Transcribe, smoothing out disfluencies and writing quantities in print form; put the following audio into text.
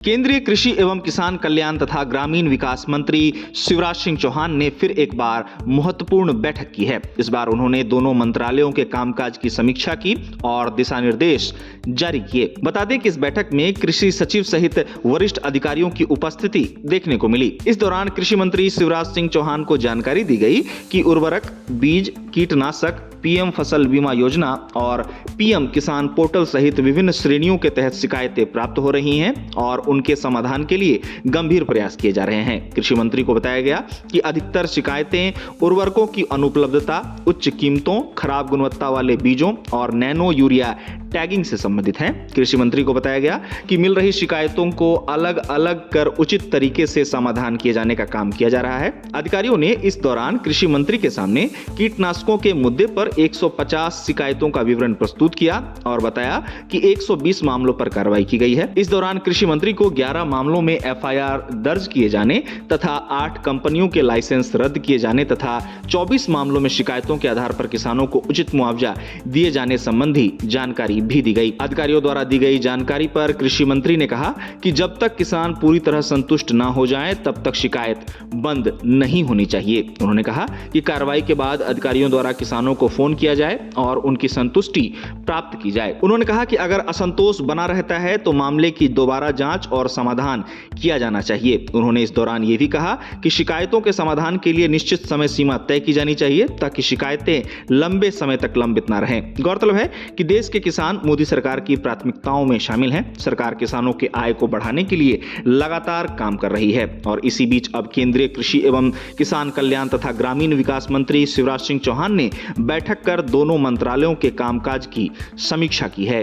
केंद्रीय कृषि एवं किसान कल्याण तथा ग्रामीण विकास मंत्री शिवराज सिंह चौहान ने फिर एक बार महत्वपूर्ण बैठक की है। इस बार उन्होंने दोनों मंत्रालयों के कामकाज की समीक्षा की और दिशा निर्देश जारी किए। बता दें कि इस बैठक में कृषि सचिव सहित वरिष्ठ अधिकारियों की उपस्थिति देखने को मिली। इस दौरान कृषि मंत्री शिवराज सिंह चौहान को जानकारी दी गई कि उर्वरक, बीज, कीटनाशक, पीएम फसल बीमा योजना और पीएम किसान पोर्टल सहित विभिन्न श्रेणियों के तहत शिकायतें प्राप्त हो रही हैं और उनके समाधान के लिए गंभीर प्रयास किए जा रहे हैं। कृषि मंत्री को बताया गया कि अधिकतर शिकायतें उर्वरकों की अनुपलब्धता, उच्च कीमतों, खराब गुणवत्ता वाले बीजों और नैनो यूरिया टैगिंग से संबंधित हैं। कृषि मंत्री को बताया गया कि मिल रही शिकायतों को अलग अलग कर उचित तरीके से समाधान किए जाने का काम किया जा रहा है। अधिकारियों ने इस दौरान कृषि मंत्री के सामने कीटनाशकों के मुद्दे पर 150 शिकायतों का विवरण प्रस्तुत किया और बताया कि 120 मामलों पर कार्रवाई की गई है। इस दौरान कृषि मंत्री को 11 मामलों में एफआईआर दर्ज किए जाने तथा 8 कंपनियों के लाइसेंस रद्द किए जाने तथा 24 मामलों में शिकायतों के आधार पर किसानों को उचित मुआवजा दिए जाने संबंधी जानकारी भी दी गई। अधिकारियों द्वारा दी गई जानकारी पर कृषि मंत्री ने कहा कि जब तक किसान पूरी तरह संतुष्ट न हो जाएं, तब तक शिकायत बंद नहीं होनी चाहिए। उन्होंने कहा कि कार्रवाई के बाद अधिकारियों द्वारा किसानों को फोन किया जाए और उनकी संतुष्टि प्राप्त की जाए। उन्होंने कहा कि अगर असंतोष बना रहता है तो मामले की दोबारा जांच और समाधान किया जाना चाहिए। उन्होंने इस दौरान यह भी कहा कि शिकायतों के समाधान के लिए निश्चित समय सीमा तय की जानी चाहिए ताकि शिकायतें लंबे समय तक लंबित न रहें। गौरतलब है कि देश के किसान मोदी सरकार की प्राथमिकताओं में शामिल हैं। सरकार किसानों के आय को बढ़ाने के लिए लगातार काम कर रही है और इसी बीच अब केंद्रीय कृषि एवं किसान कल्याण तथा ग्रामीण विकास मंत्री शिवराज सिंह चौहान ने बैठक कर दोनों मंत्रालयों के कामकाज की समीक्षा की है।